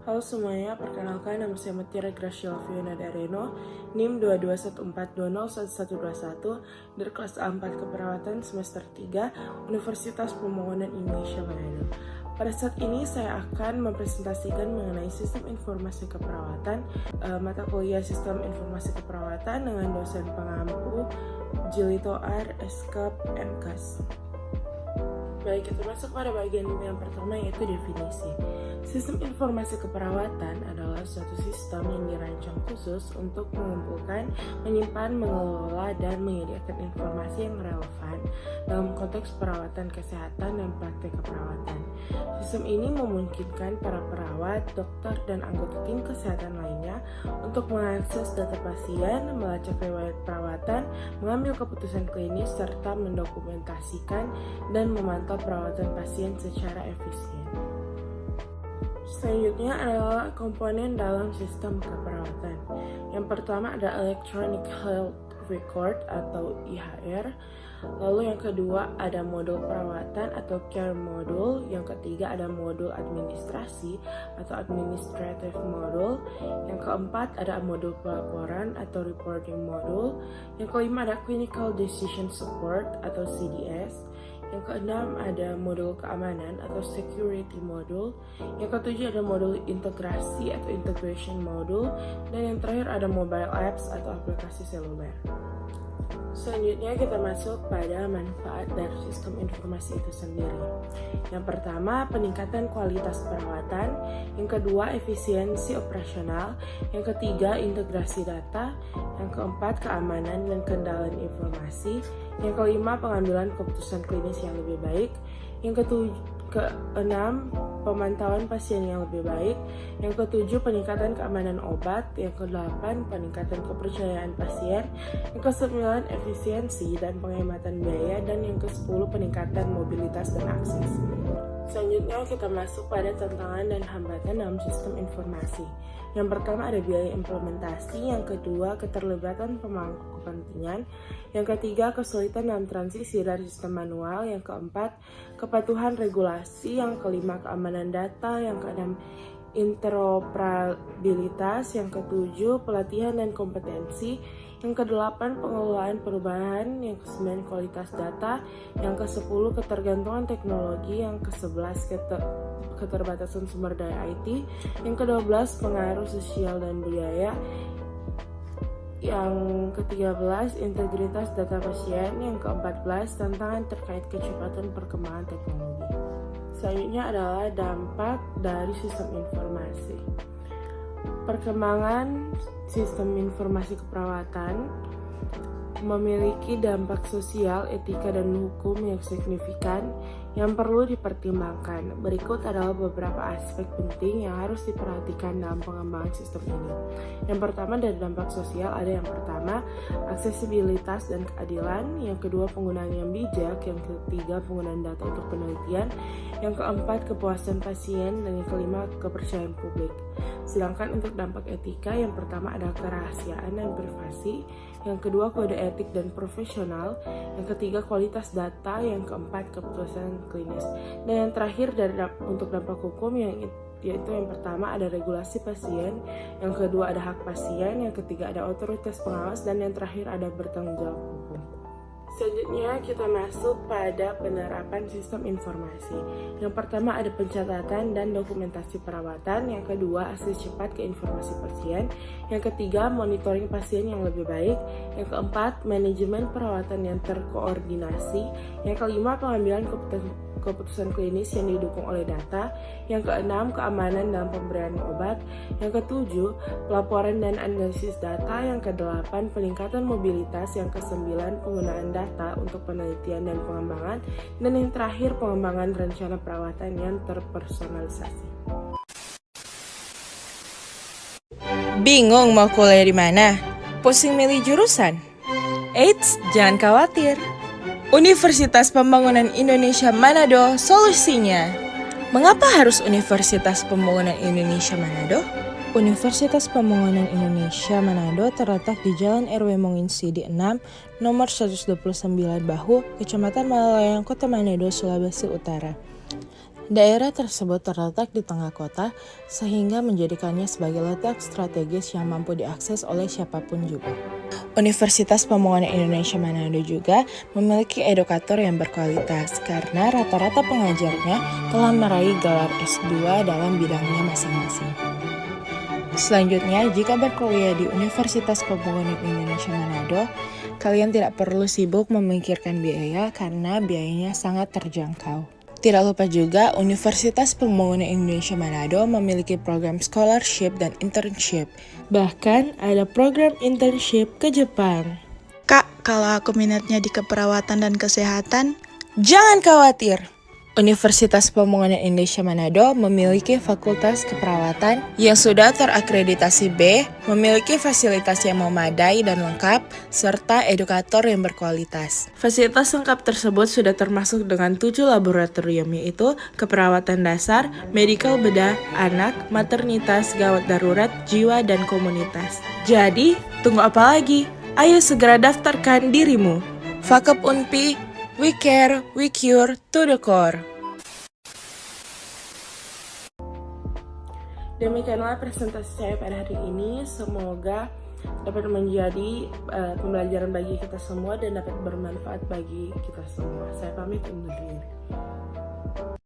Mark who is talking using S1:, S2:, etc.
S1: Halo semuanya, perkenalkan nama saya Mutiara Graciela Fiona Dareno, NIM 2214201121 dari kelas A4 Keperawatan semester 3 Universitas Pembangunan Indonesia Manado. Pada saat ini saya akan mempresentasikan mengenai sistem informasi keperawatan, mata kuliah sistem informasi keperawatan dengan dosen pengampu Julito R. Eskap MKas. Baik, kita masuk pada bagian yang pertama, yaitu definisi. Sistem informasi keperawatan adalah suatu sistem yang dirancang khusus untuk mengumpulkan, menyimpan, mengelola, dan menyediakan informasi yang relevan dalam konteks perawatan kesehatan dan praktik keperawatan. Sistem ini memungkinkan para perawat, dokter, dan anggota tim kesehatan lainnya untuk mengakses data pasien, melacak riwayat perawatan, mengambil keputusan klinis, serta mendokumentasikan dan memantau perawatan pasien secara efisien. Selanjutnya adalah komponen dalam sistem keperawatan. Yang pertama ada Electronic Health Record atau IHR. Lalu yang kedua ada modul perawatan atau care module. Yang ketiga ada modul administrasi atau administrative module. Yang keempat ada modul pelaporan atau reporting module. Yang kelima ada clinical decision support atau CDS. Yang keenam ada modul keamanan atau security module. Yang ketujuh ada modul integrasi atau integration module. Dan yang terakhir ada mobile apps atau aplikasi seluler. Selanjutnya kita masuk pada manfaat dari sistem informasi itu sendiri. Yang pertama, peningkatan kualitas perawatan. Yang kedua, efisiensi operasional. Yang ketiga, integrasi data. Yang keempat, keamanan dan kendalian informasi. Yang kelima, pengambilan keputusan klinis yang lebih baik. Yang keenam, pemantauan pasien yang lebih baik. Yang ketujuh, peningkatan keamanan obat. Yang kedelapan, peningkatan kepercayaan pasien. Yang kesembilan, efisiensi dan penghematan biaya. Dan yang kesepuluh, peningkatan mobilitas dan akses. Selanjutnya kita masuk pada tantangan dan hambatan dalam sistem informasi. Yang pertama ada biaya implementasi, yang kedua keterlibatan pemangku kepentingan, yang ketiga kesulitan dalam transisi dari sistem manual, yang keempat kepatuhan regulasi, yang kelima keamanan data, yang keenam interoperabilitas, yang ketujuh pelatihan dan kompetensi, yang kedelapan pengelolaan perubahan, yang kesembilan kualitas data, yang kesepuluh ketergantungan teknologi, yang kesebelas keterbatasan sumber daya IT, yang ke-12 pengaruh sosial dan budaya, yang ke-13 integritas data pasien, yang ke-14 tantangan terkait kecepatan perkembangan teknologi. Selanjutnya adalah dampak dari sistem informasi. Perkembangan sistem informasi keperawatan memiliki dampak sosial, etika, dan hukum yang signifikan yang perlu dipertimbangkan. Berikut adalah beberapa aspek penting yang harus diperhatikan dalam pengembangan sistem ini. Yang pertama dari dampak sosial ada yang pertama aksesibilitas dan keadilan, yang kedua penggunaan yang bijak, yang ketiga penggunaan data untuk penelitian, yang keempat kepuasan pasien, dan yang kelima kepercayaan publik. Sedangkan untuk dampak etika, yang pertama ada kerahasiaan dan privasi, yang kedua kode etik dan profesional, yang ketiga kualitas data, yang keempat keputusan klinis, dan yang terakhir untuk dampak hukum yaitu yang pertama ada regulasi pasien, yang kedua ada hak pasien, yang ketiga ada otoritas pengawas, dan yang terakhir ada bertanggung jawab hukum. Selanjutnya kita masuk pada penerapan sistem informasi. Yang pertama ada pencatatan dan dokumentasi perawatan, yang kedua akses cepat ke informasi pasien, yang ketiga monitoring pasien yang lebih baik, yang keempat manajemen perawatan yang terkoordinasi, yang kelima pengambilan keputusan klinis yang didukung oleh data, yang keenam keamanan dalam pemberian obat, yang ketujuh pelaporan dan analisis data, yang kedelapan peningkatan mobilitas, yang kesembilan penggunaan data untuk penelitian dan pengembangan, dan yang terakhir pengembangan rencana perawatan yang terpersonalisasi.
S2: Bingung mau kuliah di mana? Pusing milih jurusan? Eits, jangan khawatir. Universitas Pembangunan Indonesia Manado solusinya. Mengapa harus Universitas Pembangunan Indonesia Manado? Universitas Pembangunan Indonesia Manado terletak di Jalan RW Monginsidi 6, nomor 129 Bahu, Kecamatan Malalayang, Kota Manado, Sulawesi Utara. Daerah tersebut terletak di tengah kota sehingga menjadikannya sebagai letak strategis yang mampu diakses oleh siapapun juga. Universitas Pembangunan Indonesia Manado juga memiliki edukator yang berkualitas karena rata-rata pengajarnya telah meraih gelar S2 dalam bidangnya masing-masing. Selanjutnya, jika berkuliah di Universitas Pembangunan Indonesia Manado, kalian tidak perlu sibuk memikirkan biaya karena biayanya sangat terjangkau. Tidak lupa juga, Universitas Pembangunan Indonesia Manado memiliki program scholarship dan internship. Bahkan ada program internship ke Jepang.
S3: Kak, kalau aku minatnya di keperawatan dan kesehatan,
S2: Jangan khawatir, Universitas Pembangunan Indonesia Manado memiliki fakultas keperawatan yang sudah terakreditasi B, memiliki fasilitas yang memadai dan lengkap, serta edukator yang berkualitas. Fasilitas lengkap tersebut sudah termasuk dengan 7 laboratorium, yaitu keperawatan dasar, medical bedah, anak, maternitas, gawat darurat, jiwa, dan komunitas. Jadi, tunggu apa lagi? Ayo segera daftarkan dirimu. Fakep Unpi, we care, we cure to the core.
S1: Demikianlah presentasi saya pada hari ini. Semoga dapat menjadi pembelajaran bagi kita semua dan dapat bermanfaat bagi kita semua. Saya pamit undur diri.